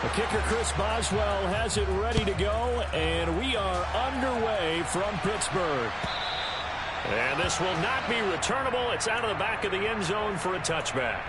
The kicker, Chris Boswell, has it ready to go, and we are underway from Pittsburgh. And this will not be returnable. It's out of the back of the end zone for a touchback.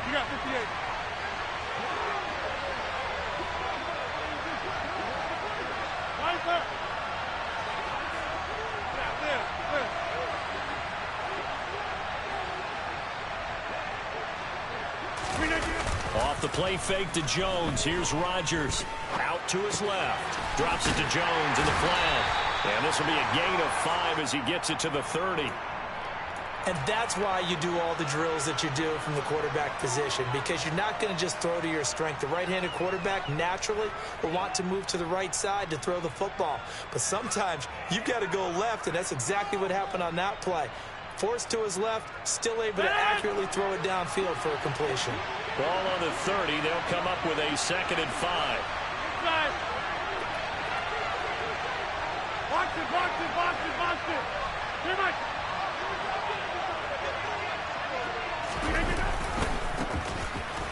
You got 58. Right there. Yeah, there. Off the play fake to Jones. Here's Rodgers. Out to his left. Drops it to Jones in the flat. And this will be a gain of 5 as he gets it to the 30. And that's why you do all the drills that you do from the quarterback position, because you're not going to just throw to your strength. The right-handed quarterback naturally will want to move to the right side to throw the football. But sometimes you've got to go left, and that's exactly what happened on that play. Forced to his left, still able to accurately throw it downfield for a completion. Ball on the 30. They'll come up with a 2nd and 5. Box it. Too much.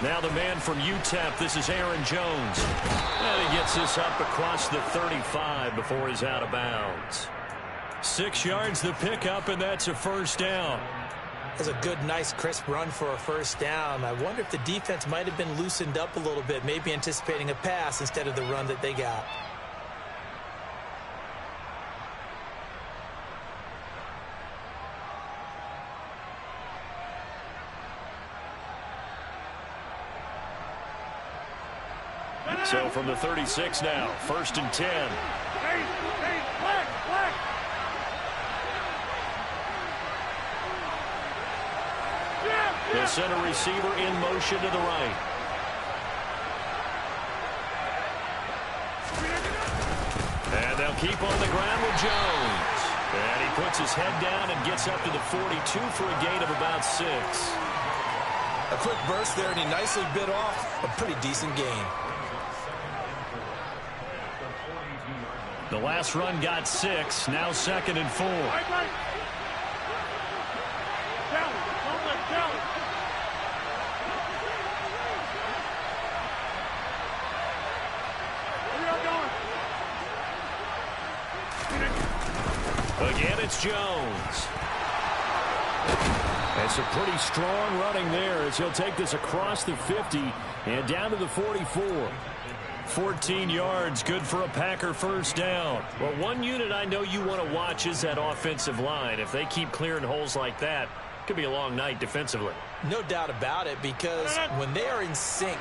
Now the man from UTEP, this is Aaron Jones. And he gets this up across the 35 before he's out of bounds. 6 yards the pickup, and that's a first down. That's a good, nice, crisp run for a first down. I wonder if the defense might have been loosened up a little bit, maybe anticipating a pass instead of the run that they got. So from the 36 now, 1st and 10. The center receiver in motion to the right. And they'll keep on the ground with Jones. And he puts his head down and gets up to the 42 for a gain of about 6. A quick burst there, and he nicely bit off a pretty decent gain. The last run got 6. Now 2nd and 4. Right. Again, it's Jones. It's a pretty strong running there as he'll take this across the 50 and down to the 44. 14 yards, good for a Packer first down. Well, one unit I know you want to watch is that offensive line. If they keep clearing holes like that, it could be a long night defensively. No doubt about it, because when they are in sync,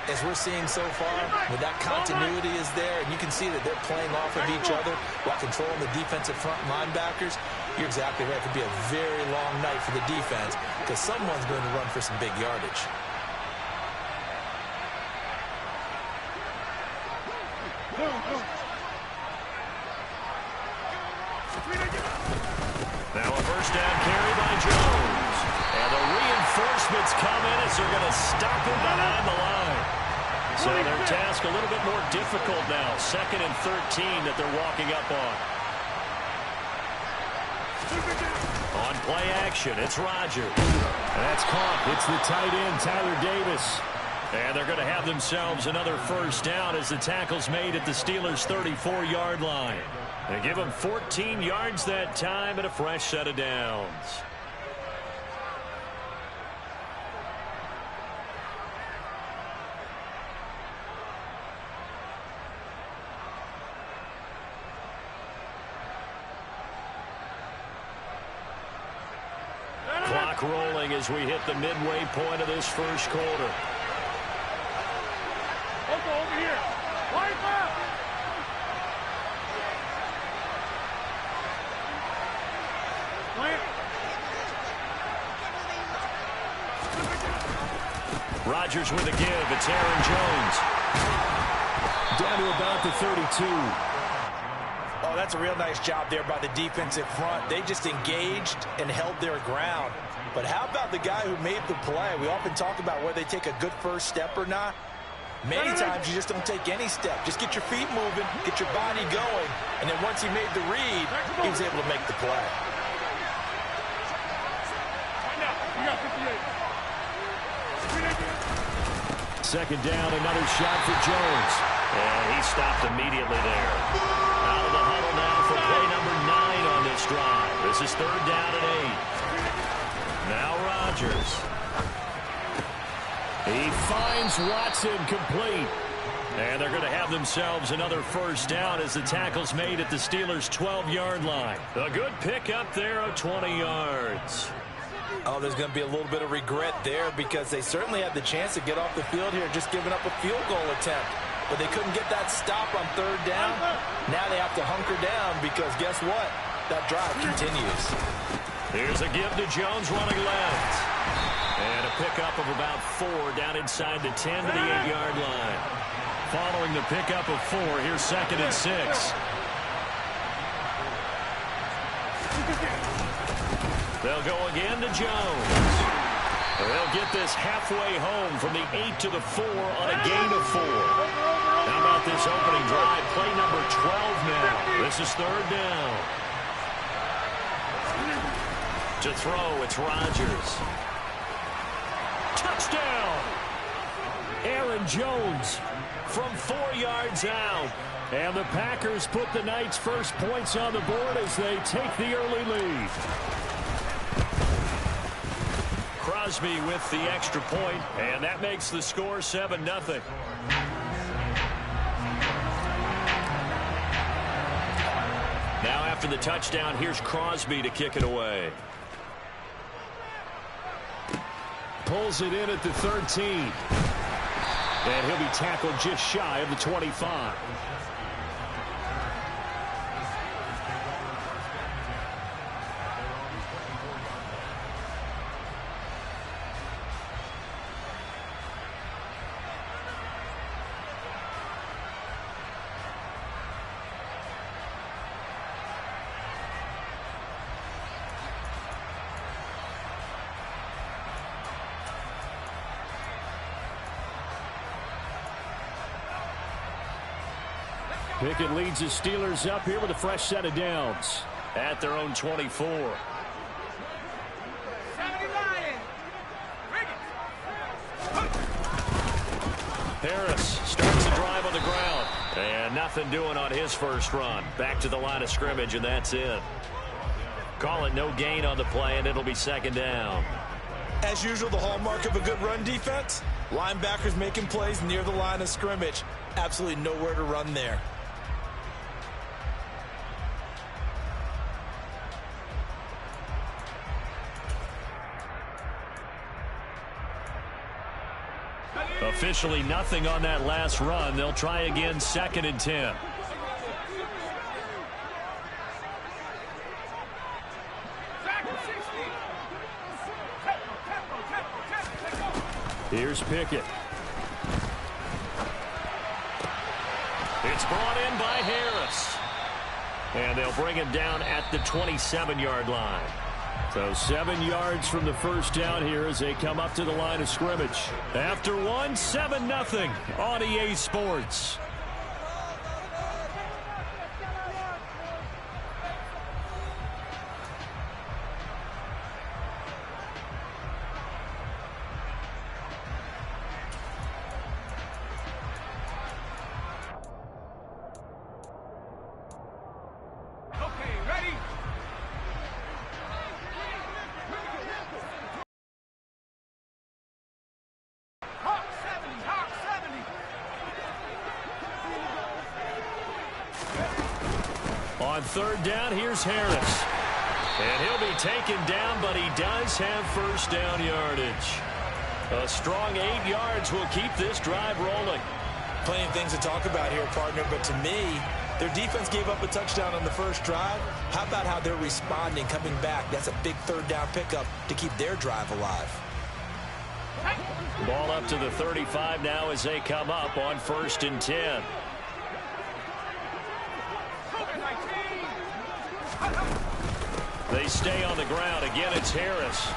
as we're seeing so far, when that continuity is there, and you can see that they're playing off of each other while controlling the defensive front linebackers, you're exactly right. It could be a very long night for the defense because someone's going to run for some big yardage. Now a first down carry by Jones. And the reinforcements come in as they're going to stop him behind the line. So their task a little bit more difficult now. 2nd and 13 that they're walking up on. On play action, it's Rodgers. And that's caught. It's the tight end, Tyler Davis. And they're going to have themselves another first down as the tackle's made at the Steelers' 34-yard line. They give them 14 yards that time and a fresh set of downs. Clock rolling as we hit the midway point of this first quarter. Over here. Right back. Rodgers with a give. It's Aaron Jones. Down to about the 32. Oh, that's a real nice job there by the defensive front. They just engaged and held their ground. But how about the guy who made the play? We often talk about whether they take a good first step or not. Many times you just don't take any step. Just get your feet moving, get your body going, and then once he made the read, he was able to make the play. Second down, another shot for Jones. And he stopped immediately there. Out of the huddle now for play number 9 on this drive. This is third down and 8. Now Rodgers. He finds Watson complete. And they're going to have themselves another first down as the tackle's made at the Steelers' 12-yard line. A good pickup there of 20 yards. Oh, there's going to be a little bit of regret there because they certainly had the chance to get off the field here, just giving up a field goal attempt. But they couldn't get that stop on third down. Now they have to hunker down because guess what? That drive continues. Here's a give to Jones running left. And a pickup of about 4 down inside the 10 to the 8-yard line. Following the pickup of 4, here's second and 6. They'll go again to Jones. They'll get this halfway home from the 8 to the 4 on a gain of 4. How about this opening drive? Play number 12 now. This is third down. To throw, it's Rodgers. Touchdown! Aaron Jones from 4 yards out. And the Packers put the night's first points on the board as they take the early lead. Crosby with the extra point, and that makes the score 7-0. Now after the touchdown, here's Crosby to kick it away. Pulls it in at the 13. And he'll be tackled just shy of the 25. Pickett leads the Steelers up here with a fresh set of downs at their own 24. Harris starts the drive on the ground. And nothing doing on his first run. Back to the line of scrimmage, and that's it. Call it no gain on the play, and it'll be second down. As usual, the hallmark of a good run defense, linebackers making plays near the line of scrimmage. Absolutely nowhere to run there. Officially nothing on that last run. They'll try again, second and 10. Here's Pickett. It's brought in by Harris. And they'll bring him down at the 27-yard line. So 7 yards from the first down here as they come up to the line of scrimmage. After one, 7-0 on EA Sports. On third down, here's Harris. And he'll be taken down, but he does have first down yardage. A strong 8 yards will keep this drive rolling. Plenty of things to talk about here, partner, but to me, their defense gave up a touchdown on the first drive. How about how they're responding, coming back? That's a big third down pickup to keep their drive alive. Ball up to the 35 now as they come up on first and 10. They stay on the ground. Again, it's Harris.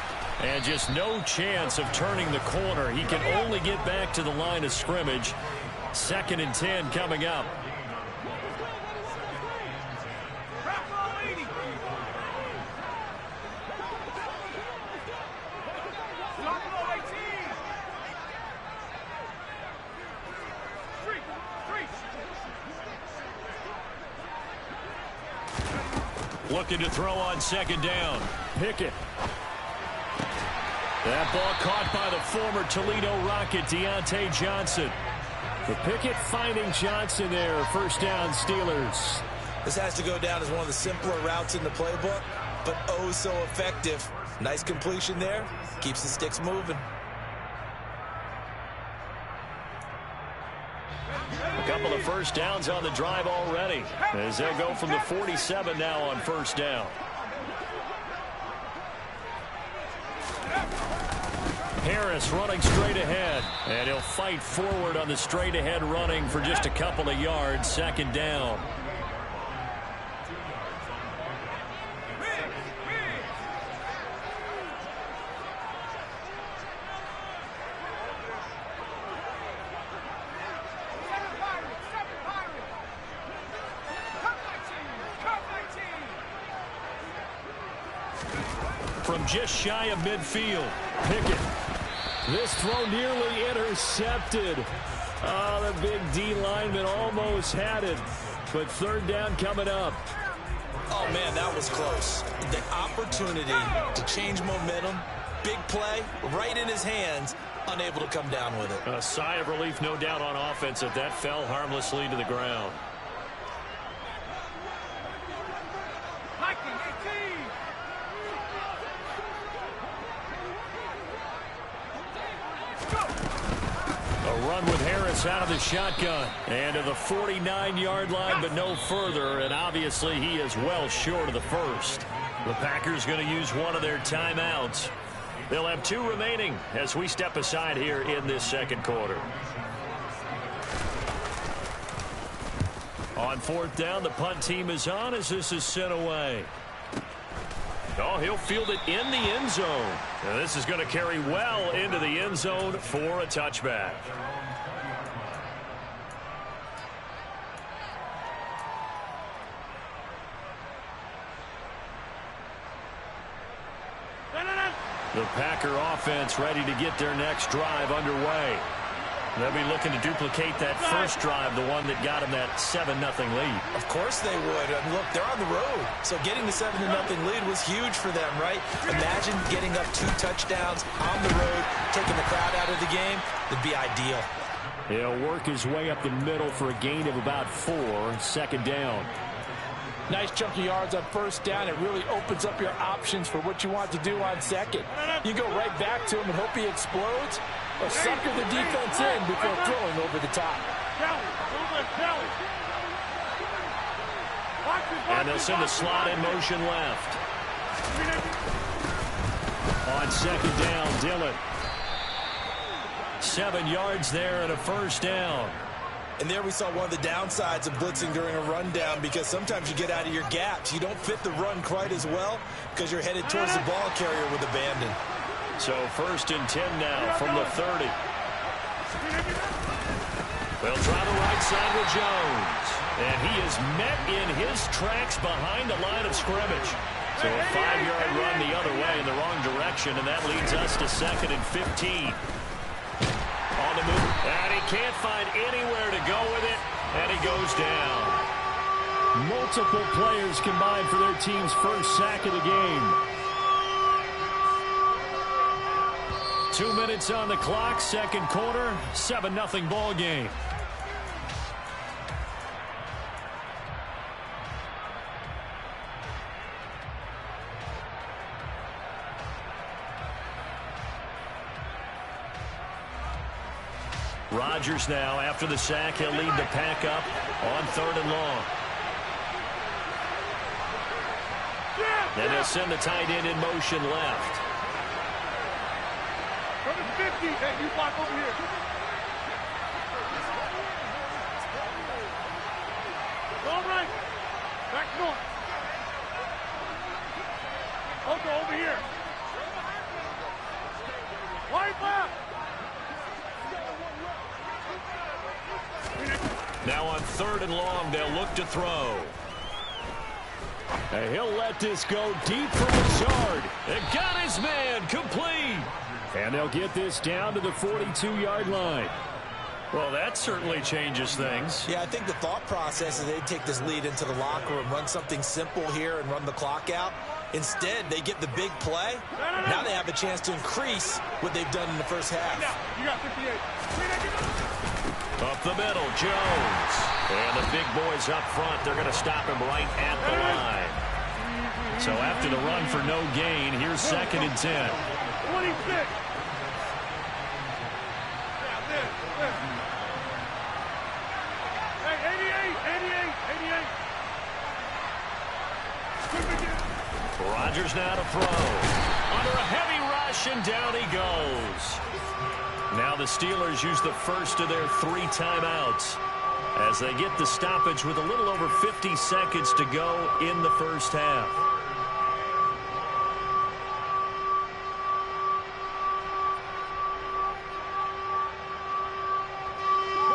And just no chance of turning the corner. He can only get back to the line of scrimmage. 2nd and 10 coming up. Looking to throw on 2nd down. Pickett. That ball caught by the former Toledo Rocket, Deontay Johnson. The Pickett finding Johnson there. 1st down, Steelers. This has to go down as one of the simpler routes in the playbook, but oh so effective. Nice completion there. Keeps the sticks moving. A couple of 1st downs on the drive already, as they'll go from the 47 now on 1st down. Harris running straight ahead, and he'll fight forward on the straight ahead running for just a couple of yards. 2nd down. From just shy of midfield, Pickett. This throw nearly intercepted. Oh, the big D lineman almost had it. But 3rd down coming up. Oh, man, that was close. The opportunity to change momentum, big play, right in his hands, unable to come down with it. A sigh of relief, no doubt, on offense if that fell harmlessly to the ground. Run with Harris out of the shotgun and to the 49-yard line, but no further, and obviously he is well short of the 1st. The Packers going to use one of their timeouts. They'll have 2 remaining as we step aside here in this 2nd quarter. On 4th down, the punt team is on as this is sent away. Oh, he'll field it in the end zone. And this is going to carry well into the end zone for a touchback. The Packer offense ready to get their next drive underway. They'll be looking to duplicate that first drive, the one that got them that 7-0 lead. Of course they would. And look, they're on the road. So getting the 7-0 lead was huge for them, right? Imagine getting up 2 touchdowns on the road, taking the crowd out of the game. It'd be ideal. He'll work his way up the middle for a gain of about 4. 2nd down. Nice chunk of yards on 1st down. It really opens up your options for what you want to do on 2nd. You go right back to him and hope he explodes, or sucker the defense in before throwing over the top. And they'll send the slot in motion left. On 2nd down, Dillon. 7 yards there and a 1st down. And there we saw one of the downsides of blitzing during a rundown, because sometimes you get out of your gaps. You don't fit the run quite as well because you're headed towards the ball carrier with abandon. So 1st and 10 now from the 30. They'll try the right side with Jones. And he is met in his tracks behind the line of scrimmage. So a 5-yard run the other way in the wrong direction, and that leads us to 2nd and 15. On the move, and he can't find anywhere to go with it, and he goes down. Multiple players combined for their team's first sack of the game. 2 minutes on the clock, 2nd quarter, 7-0 ball game. Rodgers now, after the sack, he'll lead the pack up on 3rd and long. And they'll send the tight end in motion left. From the 50, hey, you block over here. All right. Back north. go over here. Wide left. Now on 3rd and long, they'll look to throw. And he'll let this go deep from his yard. And got his man complete. And they'll get this down to the 42-yard line. Well, that certainly changes things. Yeah, I think the thought process is they'd take this lead into the locker room, run something simple here and run the clock out. Instead, they get the big play. Now they have a chance to increase what they've done in the first half. You got 58. Up the middle, Jones. And the big boys up front, they're going to stop him right at the line. So after the run for no gain, here's 2nd and 10. 26. Hey, 88. Rodgers now to throw. Under a heavy rush, and down he goes. Now the Steelers use the first of their 3 timeouts as they get the stoppage with a little over 50 seconds to go in the first half.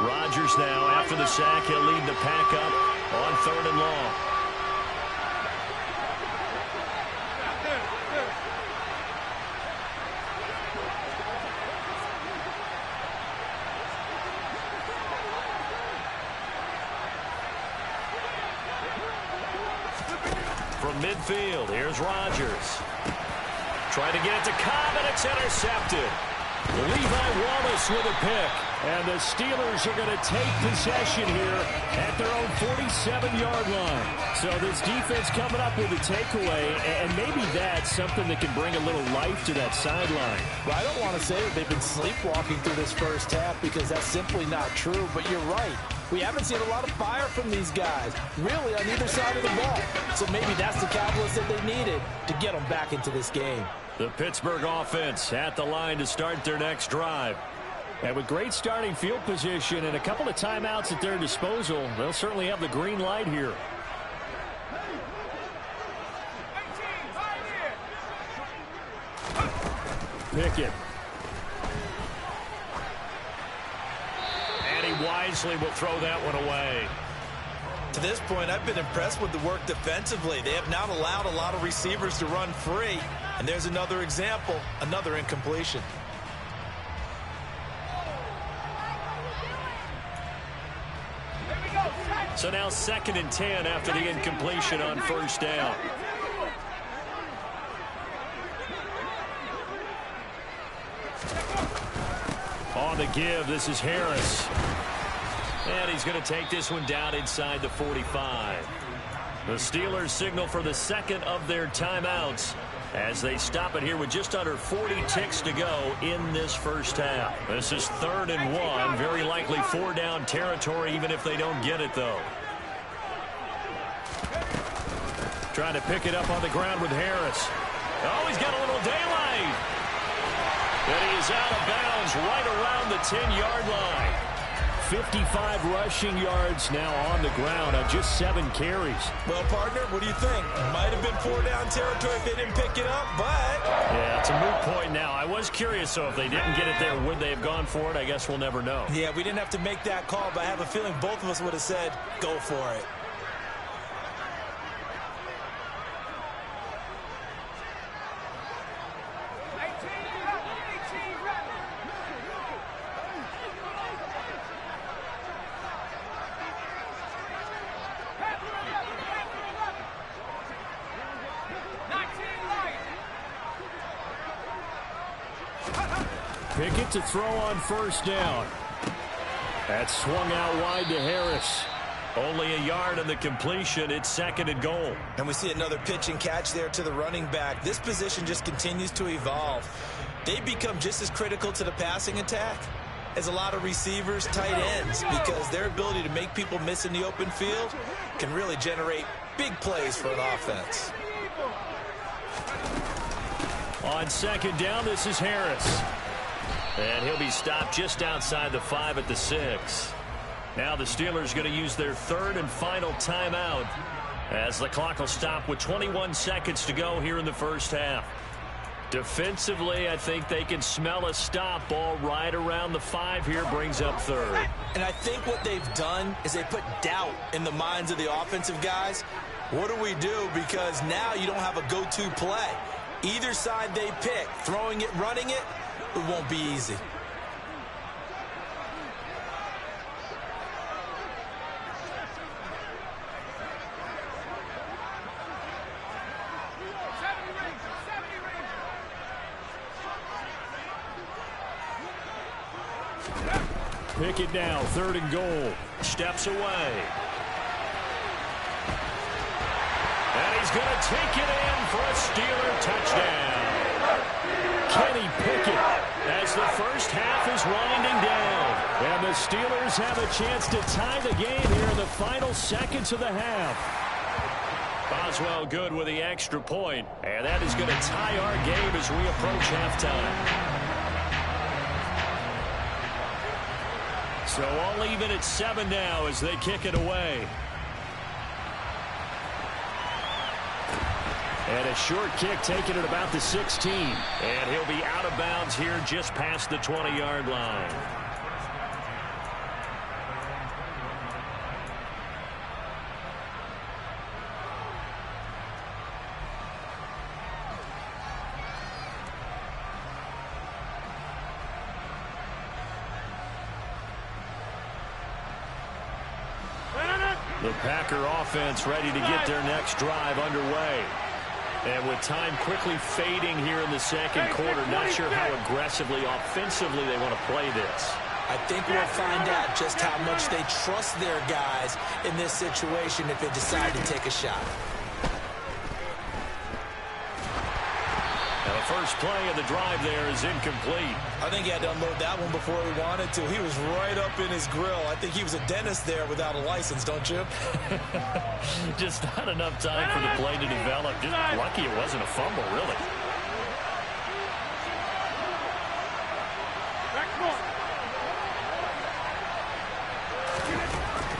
Rodgers now, after the sack, he'll lead the pack up on 3rd and long. From midfield, here's Rodgers. Trying to get it to Cobb, and it's intercepted. Levi Wallace with a pick. And the Steelers are going to take possession here at their own 47-yard line. So this defense coming up with a takeaway, and maybe that's something that can bring a little life to that sideline. Well, I don't want to say that they've been sleepwalking through this first half because that's simply not true, but you're right. We haven't seen a lot of fire from these guys, really, on either side of the ball. So maybe that's the catalyst that they needed to get them back into this game. The Pittsburgh offense at the line to start their next drive. And with great starting field position and a couple of timeouts at their disposal, they'll certainly have the green light here. Pickett. And he wisely will throw that one away. To this point, I've been impressed with the work defensively. They have not allowed a lot of receivers to run free. And there's another example, another incompletion. So now 2nd and 10 after the incompletion on 1st down. On the give, this is Harris. And he's going to take this one down inside the 45. The Steelers signal for the 2nd of their timeouts as they stop it here with just under 40 ticks to go in this first half. This is 3rd and 1, very likely 4-down territory even if they don't get it, though. Trying to pick it up on the ground with Harris. Oh, he's got a little daylight. But he is out of bounds right around the 10-yard line. 55 rushing yards now on the ground on just 7 carries. Well, partner, what do you think? Might have been 4-down territory if they didn't pick it up, but... Yeah, it's a moot point now. I was curious, so if they didn't get it there, would they have gone for it? I guess we'll never know. Yeah, we didn't have to make that call, but I have a feeling both of us would have said, go for it. Pickett to throw on 1st down. That swung out wide to Harris. Only a yard on the completion. It's 2nd and goal. And we see another pitch and catch there to the running back. This position just continues to evolve. They become just as critical to the passing attack as a lot of receivers, tight ends, because their ability to make people miss in the open field can really generate big plays for an offense. On 2nd down, this is Harris. And he'll be stopped just outside the 5 at the 6. Now the Steelers going to use their 3rd and final timeout as the clock will stop with 21 seconds to go here in the first half. Defensively, I think they can smell a stop. Ball right around the 5 here, brings up third. And I think what they've done is they put doubt in the minds of the offensive guys. What do we do? Because now you don't have a go-to play. Either side they pick, throwing it, running it, it won't be easy. Pick it now, 3rd and goal. Steps away. And he's going to take it in for a Steeler touchdown. Kenny Pickett as the first half is winding down. And the Steelers have a chance to tie the game here in the final seconds of the half. Boswell good with the extra point. And that is going to tie our game as we approach halftime. So all even at 7 now as they kick it away. And a short kick taken at about the 16. And he'll be out of bounds here just past the 20-yard line. The Packer offense ready to get their next drive underway. And with time quickly fading here in the second quarter, not sure how aggressively, offensively they want to play this. I think we'll find out just how much they trust their guys in this situation if they decide to take a shot. And the first play of the drive there is incomplete. I think he had to unload that one before he wanted to. He was right up in his grill. I think he was a dentist there without a license, don't you? Just not enough time for the play to develop. Just lucky it wasn't a fumble, really.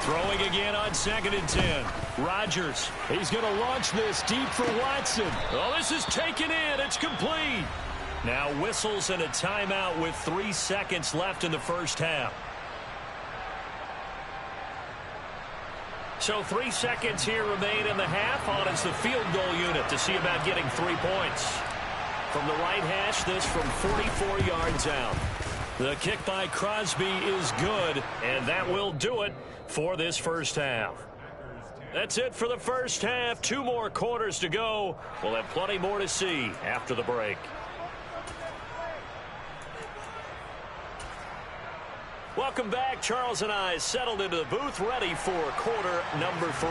Throwing again on 2nd and 10. Rodgers, he's going to launch this deep for Watson. Oh, this is taken in. It's complete. Now whistles and a timeout with 3 seconds left in the first half. So 3 seconds here remain in the half. On is the field goal unit to see about getting 3 points. From the right hash, this from 44 yards out. The kick by Crosby is good, and that will do it for this first half. That's it for the first half. 2 more quarters to go. We'll have plenty more to see after the break. Welcome back. Charles and I settled into the booth, ready for quarter number 3.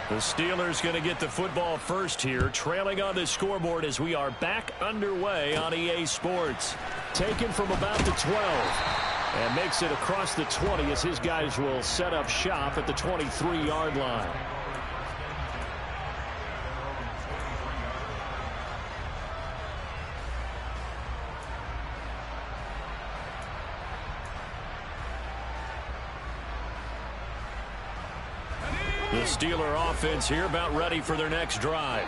The Steelers going to get the football first here, trailing on the scoreboard as we are back underway on EA Sports. Taken from about the 12 and makes it across the 20 as his guys will set up shop at the 23-yard line. The Steeler offense here about ready for their next drive.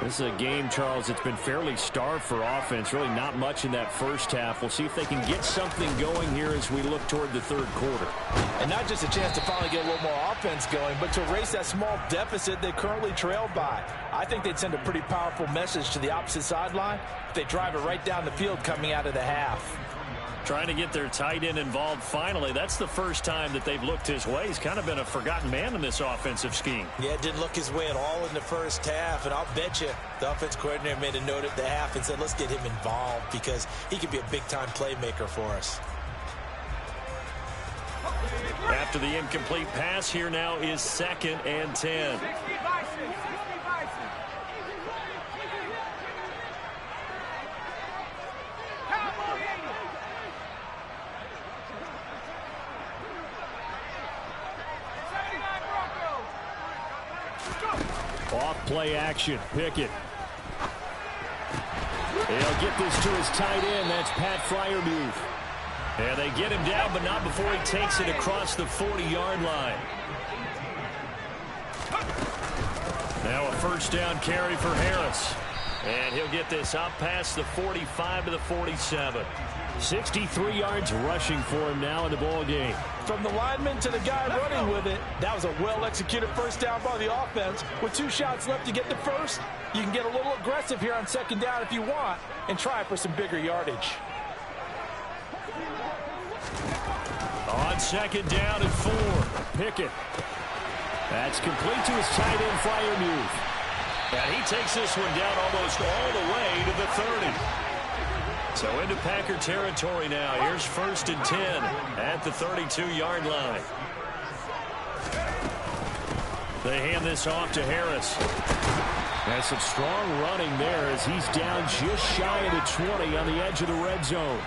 This is a game, Charles, it's been fairly starved for offense. Really not much in that first half. We'll see if they can get something going here as we look toward the third quarter. And not just a chance to finally get a little more offense going, but to erase that small deficit they currently trailed by. I think they'd send a pretty powerful message to the opposite sideline if they drive it right down the field coming out of the half. Trying to get their tight end involved finally. That's the first time that they've looked his way. He's kind of been a forgotten man in this offensive scheme. Yeah, it didn't look his way at all in the first half. And I'll bet you the offense coordinator made a note at the half and said, let's get him involved because he could be a big-time playmaker for us. After the incomplete pass, here now is 2nd and 10. Off play action. Pickett. He'll get this to his tight end. That's Pat Freiermuth. And they get him down, but not before he takes it across the 40-yard line. Now a first down carry for Harris. And he'll get this up past the 45 to the 47. 63 yards rushing for him now in the ball game. From the lineman to the guy running with it, that was a well-executed first down by the offense. With 2 shots left to get the first, you can get a little aggressive here on second down if you want and try for some bigger yardage. On second down and 4, Pickett. That's complete to his tight end flyer move. And he takes this one down almost all the way to the 30. So into Packer territory now. Here's 1st and 10 at the 32-yard line. They hand this off to Harris. That's some strong running there as he's down just shy of the 20 on the edge of the red zone.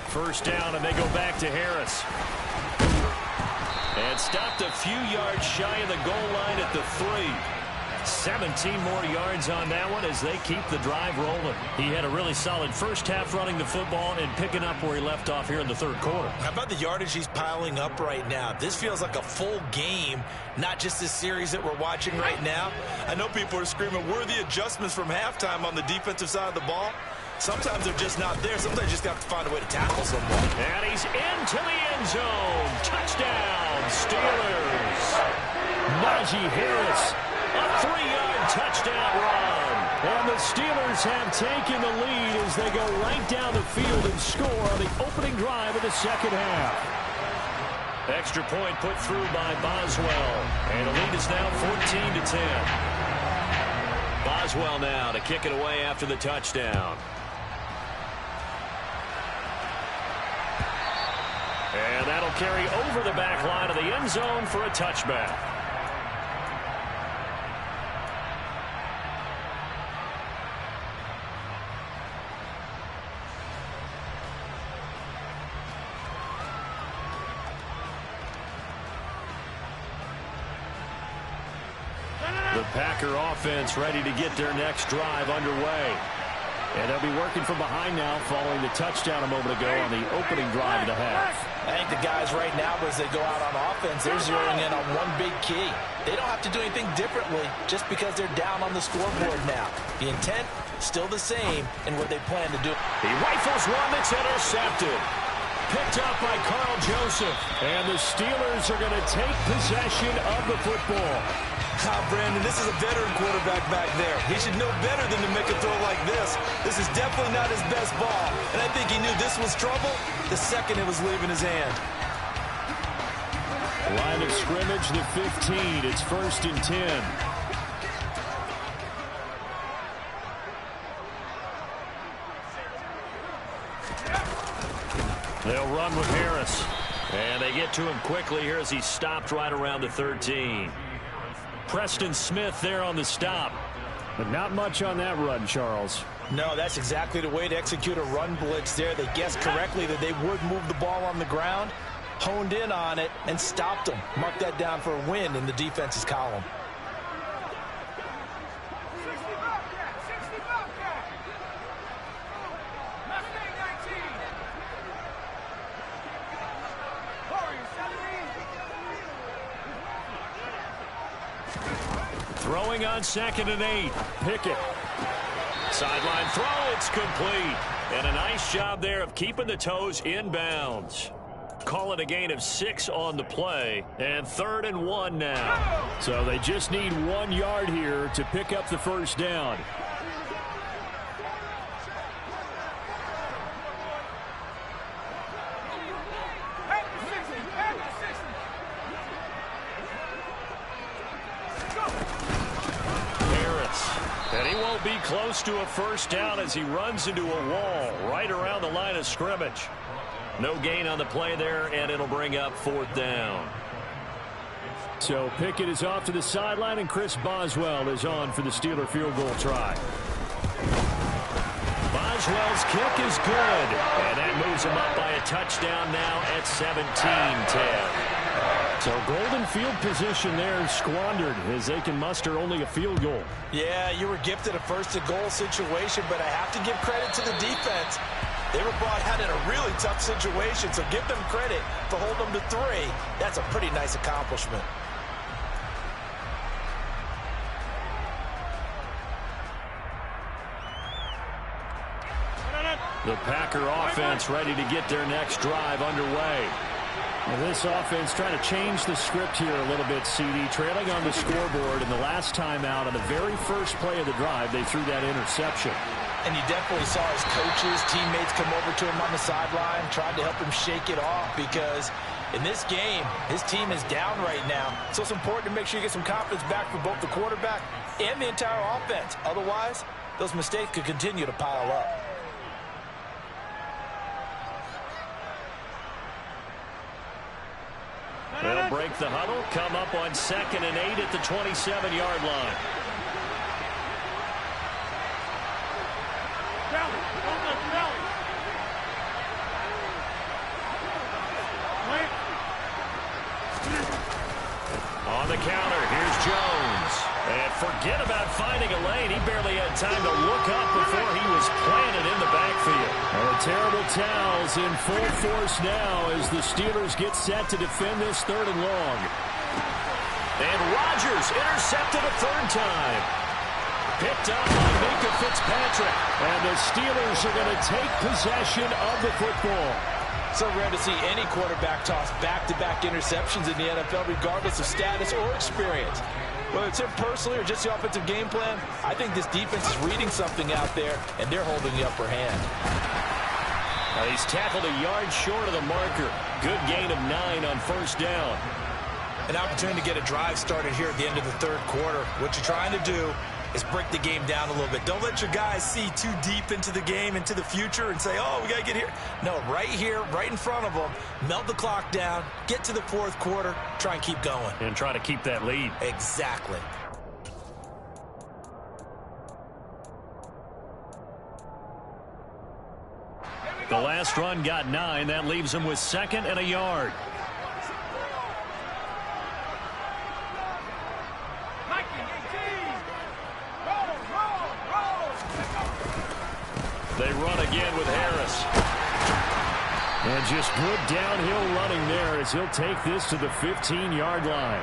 First down, and they go back to Harris. And stopped a few yards shy of the goal line at the 3. 17 more yards on that one as they keep the drive rolling. He had a really solid first half running the football and picking up where he left off here in the 3rd quarter. How about the yardage he's piling up right now? This feels like a full game, not just this series that we're watching right now. I know people are screaming, worthy adjustments from halftime on the defensive side of the ball. Sometimes they're just not there. Sometimes you just have to find a way to tackle someone. And he's into the end zone. Touchdown, Steelers. Najee Harris, a 3-yard touchdown run. And the Steelers have taken the lead as they go right down the field and score on the opening drive of the second half. Extra point put through by Boswell. And the lead is now 14 to 10. Boswell now to kick it away after the touchdown. And that'll carry over the back line of the end zone for a touchback. The Packer offense ready to get their next drive underway. And they'll be working from behind now following the touchdown a moment ago on the opening drive of the half. I think the guys right now, as they go out on offense, they're zeroing in on one big key. They don't have to do anything differently just because they're down on the scoreboard now. The intent, still the same in what they plan to do. He rifles one that's intercepted. Picked up by Carl Joseph. And the Steelers are going to take possession of the football. Brandon, this is a veteran quarterback back there. He should know better than to make a throw like this. This is definitely not his best ball. And I think he knew this was trouble the second it was leaving his hand. Line of scrimmage, the 15. It's 1st and 10. They'll run with Harris. And they get to him quickly here as he stopped right around the 13. Preston Smith there on the stop. But not much on that run, Charles. No, that's exactly the way to execute a run blitz there. They guessed correctly that they would move the ball on the ground, honed in on it, and stopped them. Mark that down for a win in the defense's column. Throwing on 2nd and 8. Pickett. Sideline throw. It's complete. And a nice job there of keeping the toes in bounds. Call it a gain of 6 on the play. And 3rd and 1 now. So they just need 1 yard here to pick up the first down. Be close to a first down as he runs into a wall right around the line of scrimmage. No gain on the play there, and it'll bring up 4th down. So Pickett is off to the sideline, and Chris Boswell is on for the Steeler field goal try. Boswell's kick is good, and that moves him up by a touchdown now at 17-10. So golden field position there squandered as they can muster only a field goal. Yeah, you were gifted a first-and-goal situation, but I have to give credit to the defense. They were brought out in a really tough situation, so give them credit for holding them to 3. That's a pretty nice accomplishment. The Packer offense ready to get their next drive underway. And this offense trying to change the script here a little bit, CD. Trailing on the scoreboard, and the last time out on the very first play of the drive, they threw that interception. And you definitely saw his coaches, teammates come over to him on the sideline, tried to help him shake it off because in this game, his team is down right now. So it's important to make sure you get some confidence back for both the quarterback and the entire offense. Otherwise, those mistakes could continue to pile up. They'll break the huddle, come up on 2nd and 8 at the 27-yard line. On the counter, here's Jones. And forget about finding a lane. He barely had time to look up before he was planted in the backfield. The terrible towels in full force now as the Steelers get set to defend this 3rd and long. And Rodgers intercepted a 3rd time. Picked up by Minka Fitzpatrick. And the Steelers are going to take possession of the football. So rare to see any quarterback toss back-to-back interceptions in the NFL, regardless of status or experience. Whether it's him personally or just the offensive game plan, I think this defense is reading something out there, and they're holding the upper hand. He's tackled a yard short of the marker. Good gain of 9 on 1st down. An opportunity to get a drive started here at the end of the 3rd quarter. What you're trying to do is break the game down a little bit. Don't let your guys see too deep into the game, into the future, and say, oh, we got to get here. No, right here, right in front of them, melt the clock down, get to the 4th quarter, try and keep going. And try to keep that lead. Exactly. The last run got 9. That leaves him with 2nd and a yard. They run again with Harris. And just good downhill running there as he'll take this to the 15-yard line.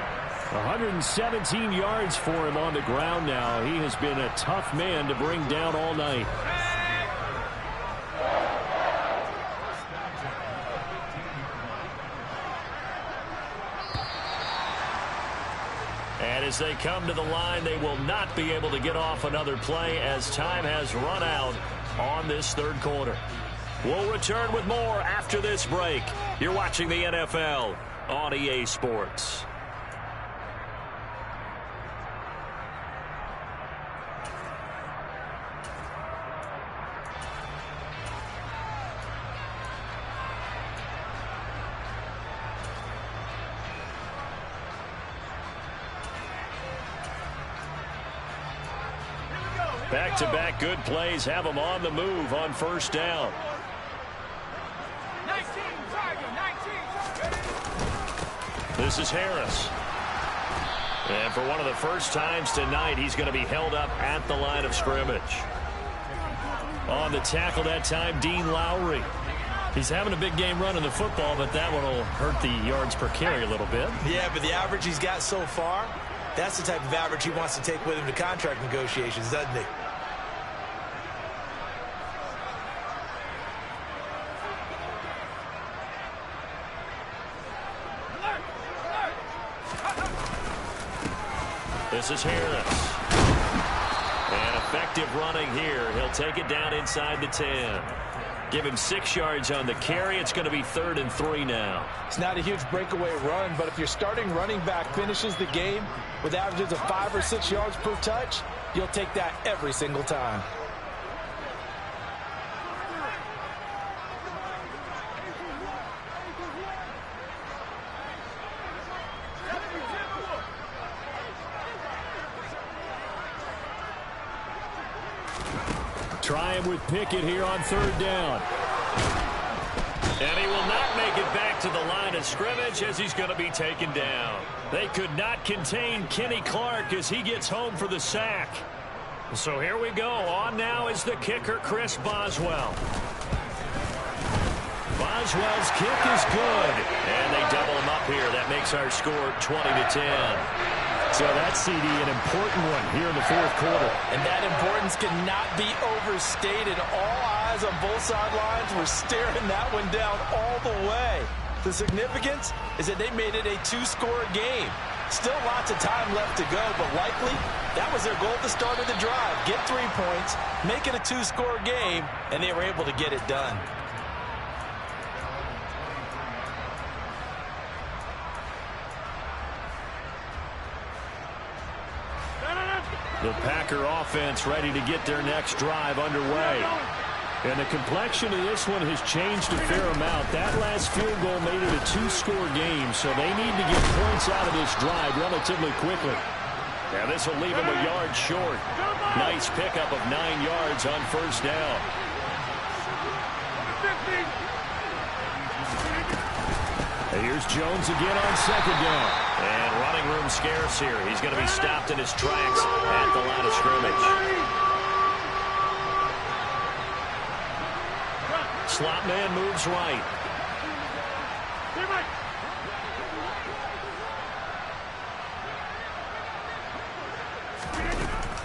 117 yards for him on the ground now. He has been a tough man to bring down all night. And as they come to the line, they will not be able to get off another play as time has run out on this 3rd quarter. We'll return with more after this break. You're watching the NFL on EA Sports. Back-to-back good plays have them on the move on 1st down. 19, This is Harris. And for one of the first times tonight, he's going to be held up at the line of scrimmage. On the tackle that time, Dean Lowry. He's having a big game running the football, but that one will hurt the yards per carry a little bit. Yeah, but the average he's got so far, that's the type of average he wants to take with him to contract negotiations, doesn't he? This is Harris. And effective running here. He'll take it down inside the 10. Give him 6 yards on the carry. It's going to be 3rd and 3 now. It's not a huge breakaway run, but if your starting running back finishes the game with averages of 5 or 6 yards per touch, you'll take that every single time. Try him with Pickett here on 3rd down. And he will not make it back to to the line of scrimmage as he's going to be taken down. They could not contain Kenny Clark as he gets home for the sack. So here we go. On now is the kicker, Chris Boswell. Boswell's kick is good. And they double him up here. That makes our score 20-10. So that's, CD, an important one here in the fourth quarter. And that importance cannot be overstated. All eyes on both sidelines were staring that one down all the way. The significance is that they made it a two-score game. Still lots of time left to go, but likely that was their goal at the start of the drive. Get 3 points, make it a two-score game, and they were able to get it done. The Packer offense ready to get their next drive underway. And the complexion of this one has changed a fair amount. That last field goal made it a two-score game, so they need to get points out of this drive relatively quickly. And this will leave them a yard short. Nice pickup of 9 yards on first down. Here's Jones again on second down. And running room scarce here. He's going to be stopped in his tracks at the line of scrimmage. Slot man moves right.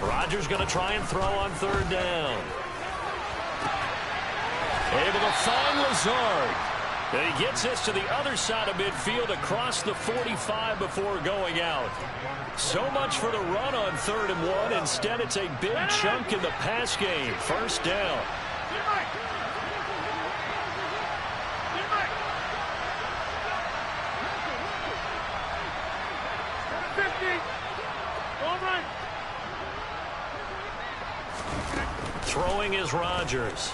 Rodgers going to try and throw on third down. Able to find Lazard. And he gets this to the other side of midfield across the 45 before going out. So much for the run on 3rd and 1. Instead, it's a big chunk in the pass game. First down. Throwing is Rodgers.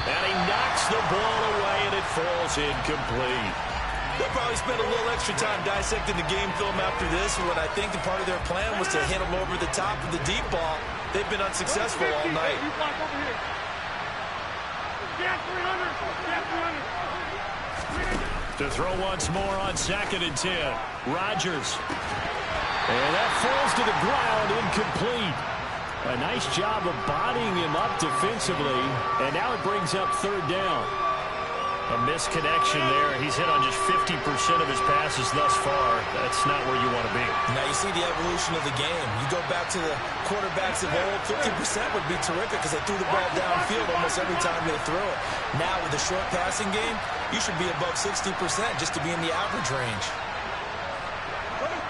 And he knocks the ball away, and it falls incomplete. They'll probably spend a little extra time dissecting the game film after this. What I think the part of their plan was to hit them over the top of the deep ball. They've been unsuccessful all night. To throw once more on 2nd and 10. Rodgers. And that falls to the ground, incomplete. A nice job of bodying him up defensively. And now it brings up 3rd down. A misconnection there. He's hit on just 50% of his passes thus far. That's not where you want to be. Now you see the evolution of the game. You go back to the quarterbacks of old, 50% would be terrific because they threw the ball downfield almost every time they threw it. Now with the short passing game, you should be above 60% just to be in the average range.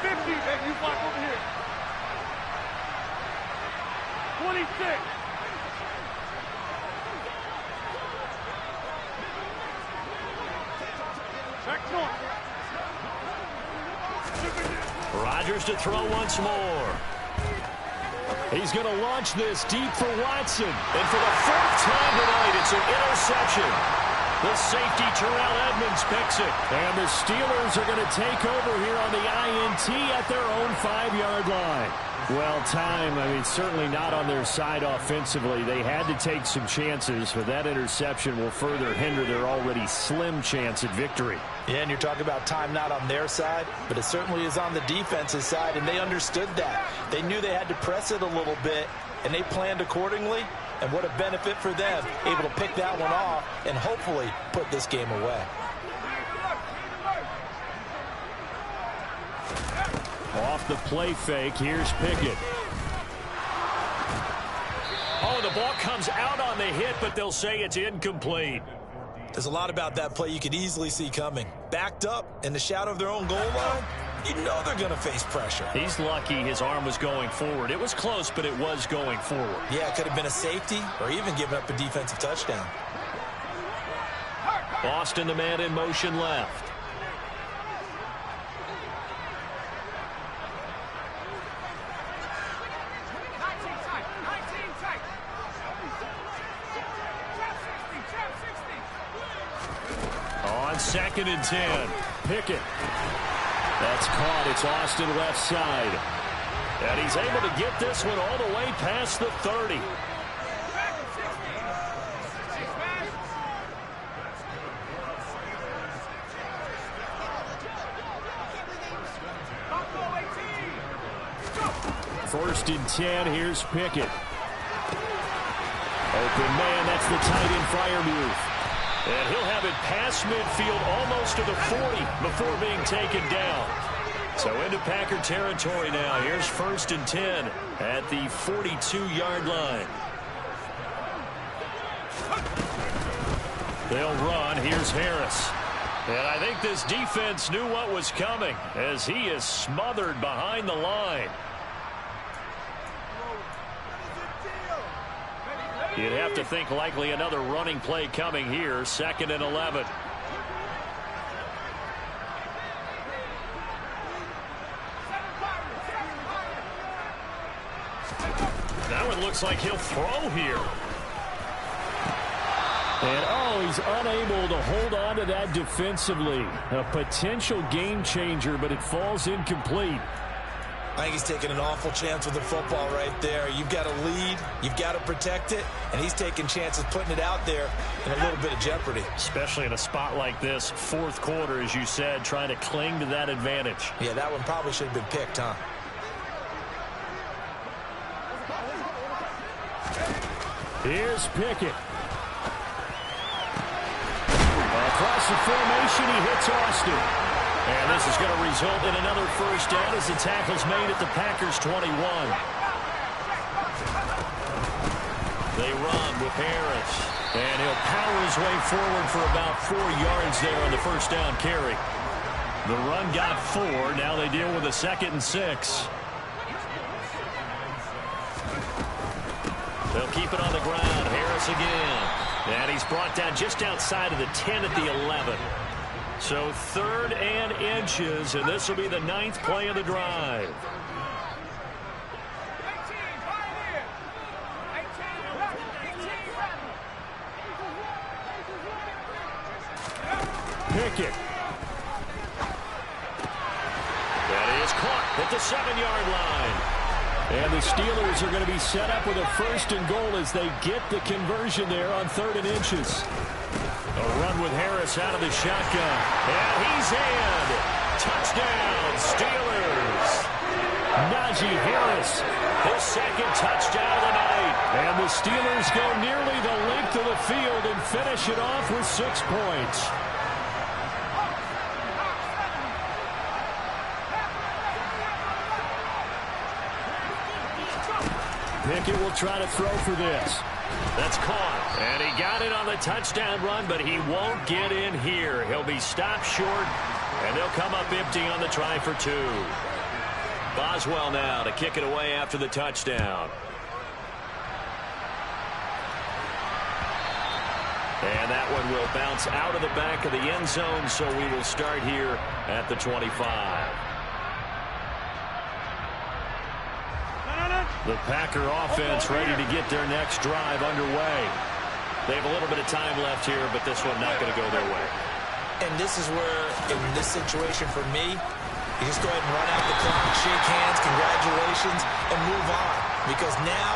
50, man, you block over here. 26. Rodgers to throw once more. He's going to launch this deep for Watson. And for the 4th time tonight, it's an interception. The safety, Terrell Edmonds, picks it. And the Steelers are going to take over here on the INT at their own 5-yard line. Well timed. I mean, certainly not on their side offensively. They had to take some chances, but that interception will further hinder their already slim chance at victory. Yeah, and you're talking about time not on their side, but it certainly is on the defense's side, and they understood that. They knew they had to press it a little bit, and they planned accordingly. And what a benefit for them, able to pick that one off and hopefully put this game away. Off the play fake, here's Pickett. Oh, the ball comes out on the hit, but they'll say it's incomplete. There's a lot about that play you could easily see coming. Backed up in the shadow of their own goal line, you know they're going to face pressure. He's lucky his arm was going forward. It was close, but it was going forward. Yeah, it could have been a safety or even given up a defensive touchdown. Boston, the man in motion left. On 2nd and 10, Pickett. That's caught. It's Austin left side. And he's able to get this one all the way past the 30. 1st and 10. Here's Pickett. Open man, that's the tight end Freiermuth. And he'll have it past midfield almost to the 40 before being taken down. So into Packer territory now. Here's 1st and 10 at the 42-yard line. They'll run. Here's Harris. And I think this defense knew what was coming as he is smothered behind the line. You'd have to think likely another running play coming here. 2nd and 11. Now it looks like he'll throw here. And, oh, he's unable to hold on to that defensively. A potential game changer, but it falls incomplete. I think he's taking an awful chance with the football right there. You've got to lead, you've got to protect it, and he's taking chances putting it out there in a little bit of jeopardy. Especially in a spot like this, 4th quarter, as you said, trying to cling to that advantage. Yeah, that one probably should have been picked, huh? Here's Pickett. Across the formation, he hits Austin. And this is going to result in another 1st down as the tackle's made at the Packers' 21. They run with Harris. And he'll power his way forward for about 4 yards there on the 1st down carry. The run got 4. Now they deal with a 2nd and 6. They'll keep it on the ground. Harris again. And he's brought down just outside of the 10 at the 11. So 3rd and inches, and this will be the 9th play of the drive. Pickett. That is caught at the 7-yard line. And the Steelers are going to be set up with a 1st and goal as they get the conversion there on 3rd and inches. A run with Harris out of the shotgun. And he's in. Touchdown, Steelers. Najee Harris, his 2nd touchdown of the night. And the Steelers go nearly the length of the field and finish it off with 6 points. Pickett will try to throw for this. That's caught. And he got it on the touchdown run, but he won't get in here. He'll be stopped short, and they'll come up empty on the try for 2. Boswell now to kick it away after the touchdown. And that one will bounce out of the back of the end zone, so we will start here at the 25. The Packer offense ready to get their next drive underway. They have a little bit of time left here, but this one not going to go their way. And this is where, in this situation for me, you just go ahead and run out the clock, shake hands, congratulations, and move on. Because now,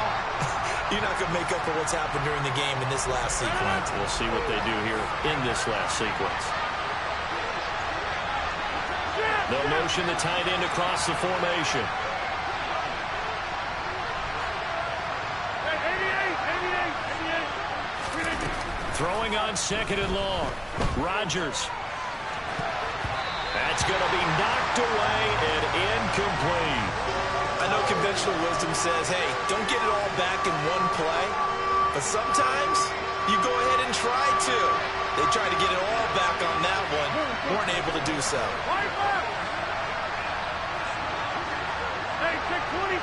you're not going to make up for what's happened during the game in this last sequence. We'll see what they do here in this last sequence. They'll motion the tight end across the formation. Throwing on 2nd and long. Rodgers. That's going to be knocked away and incomplete. I know conventional wisdom says, hey, don't get it all back in one play. But sometimes you go ahead and try to. They tried to get it all back on that one. Weren't able to do so. Hey, take 26.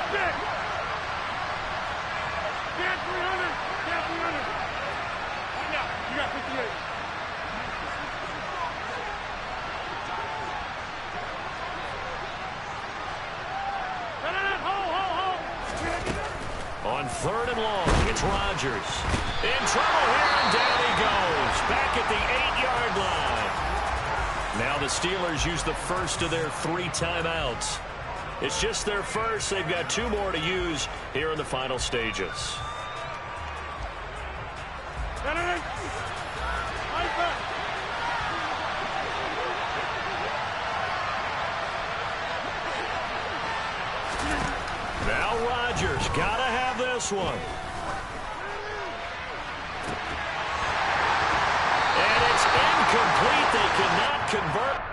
Get 300. Get 300. You got 58. On 3rd and long, it's Rodgers. In trouble here, and down he goes. Back at the 8-yard line. Now the Steelers use the first of their 3 timeouts. It's just their first. They've got 2 more to use here in the final stages. Now Rodgers got to have this one. And it's incomplete. They cannot convert.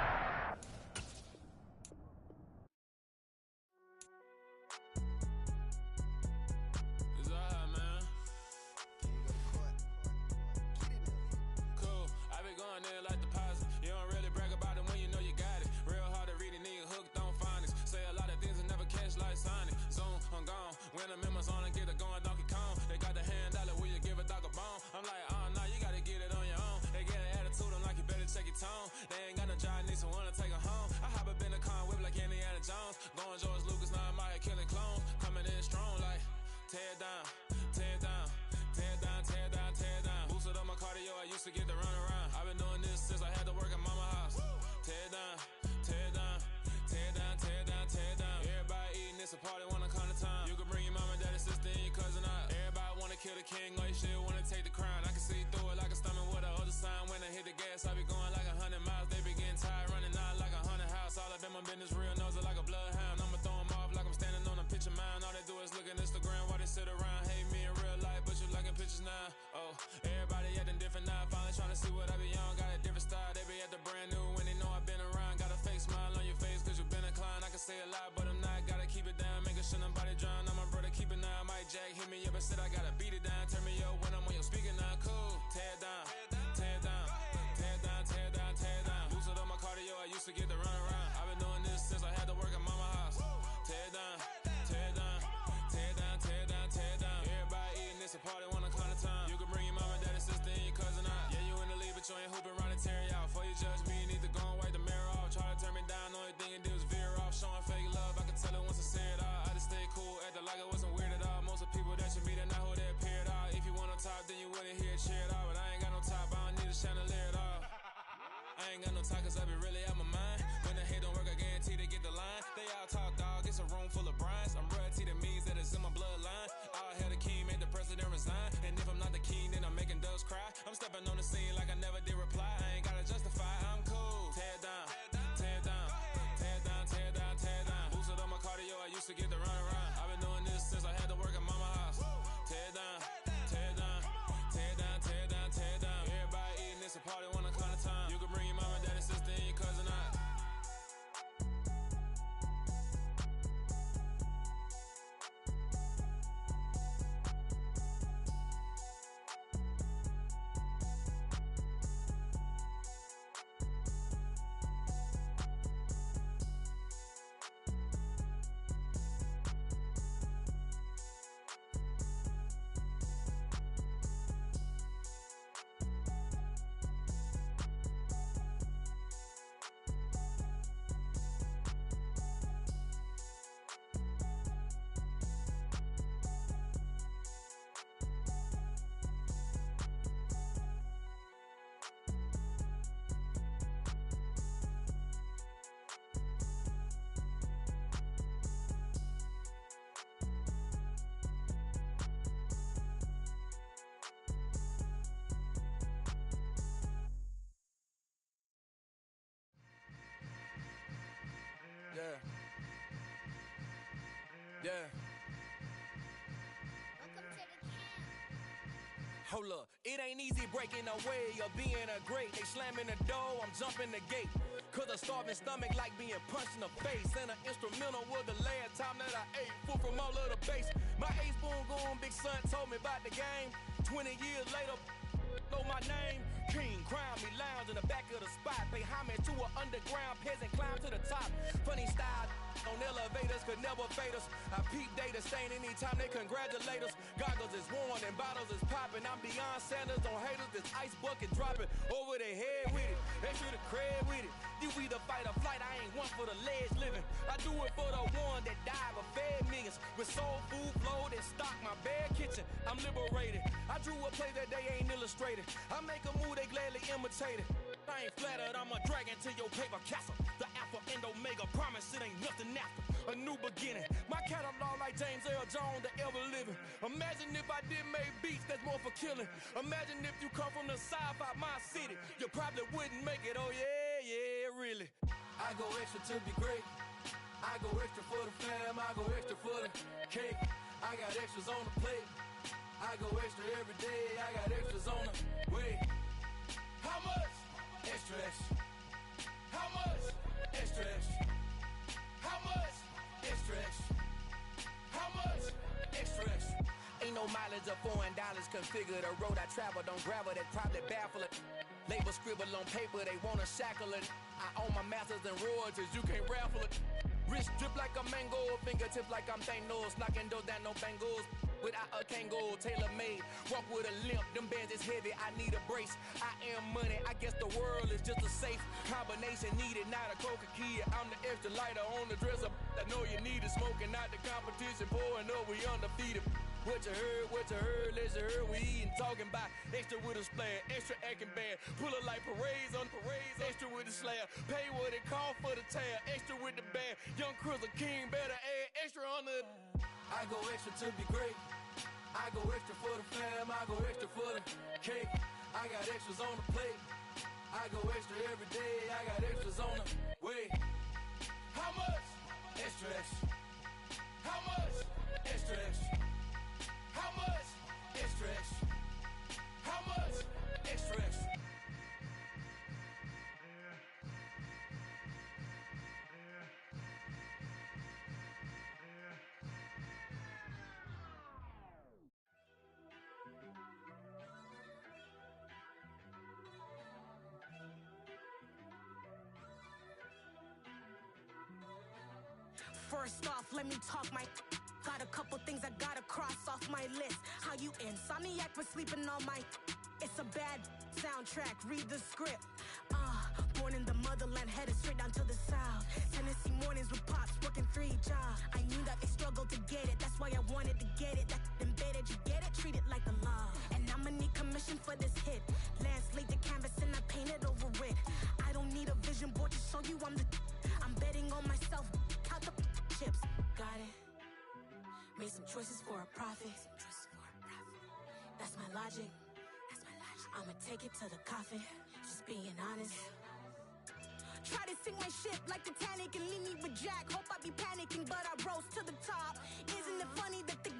Hold up, it ain't easy breaking away or being a great. They slamming the door, I'm jumping the gate. Cause a starving stomach like being punched in the face. And an instrumental was the last time that I ate food from all of the base. My A-spoon goon, big son told me about the game. 20 years later, know my name. King, crown me, lounge in the back of the spot. Pay homage to an underground peasant, climb to the top. Funny style on elevators could never fade us. I peep data stain anytime they congratulate us. Goggles is worn and bottles is popping. I'm beyond Sanders on haters, this ice bucket dropping over their head with it. They should have cred with it. You either fight or flight, I ain't one for the ledge living. I do it for the one that died but fed millions. With soul food flowed and stocked my bare kitchen. I'm liberated. I drew a play that they ain't illustrated. I make a move, they gladly imitate it. I ain't flattered, I'm a dragon to your paper castle. The Alpha and Omega, promise it ain't nothing after. A new beginning. My catalog like James L. Jones, the ever living. Imagine if I did make beats that's more for killing. Imagine if you come from the south out my city. You probably wouldn't make it, oh yeah, yeah, really. I go extra to be great. I go extra for the fam, I go extra for the cake. I got extras on the plate. I go extra every day, I got extras on the way. How much? Extra, extra. How much? Extra, extra. How much? Extra, extra. How much? Extra, extra. Ain't no mileage of $4 configure the road I travel. Don't gravel, that probably baffle it. Label scribble on paper, they wanna shackle it. I own my masters and royalties, you can't raffle it. Wrist drip like a mango, fingertips like I'm Thanos. Knocking doors down, no bangles. Without a Kango, tailor-made. Walk with a limp, them bands is heavy, I need a brace. I am money, I guess the world is just a safe combination needed, not a coca key. I'm the extra lighter on the dresser. I know you need it, smoking out the competition, pouring up, we undefeated. What you heard, let's heard, we eatin', talking about extra with a splash, extra acting bad, pull it like parades on parades, extra with the slab, pay what it cost for the tab, extra with the band, young Crizzle King, better add extra on the. I go extra to be great, I go extra for the fam, I go extra for the cake, I got extras on the plate, I go extra every day, I got extras on the way. How much? Extra, extra. How much? Extra, extra. How much? Extra, extra. How much? Extra, extra. First off, let me talk my. Got a couple things I gotta cross off my list. How you insomniac for sleeping on my. It's a bad soundtrack, read the script. Born in the motherland, headed straight down to the south. Tennessee mornings with pops, working 3 jobs. I knew that they struggled to get it, that's why I wanted to get it. That embedded, you get it, treat it like the law. And I'ma need commission for this hit. Lance laid the canvas and I painted over it. I don't need a vision board to show you I'm betting on myself, count the chips. Got it. Made some choices for a profit. That's my logic. I'ma take it to the coffin. Just being honest. Try to sink my ship like Titanic and leave me with Jack. Hope I be panicking, but I rose to the top. Isn't it funny that the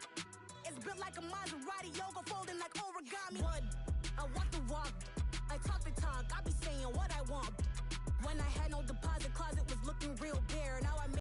is built like a Maserati, yoga folding like origami? What? I walk the walk. I talk the talk. I be saying what I want. When I had no deposit, closet was looking real bare. Now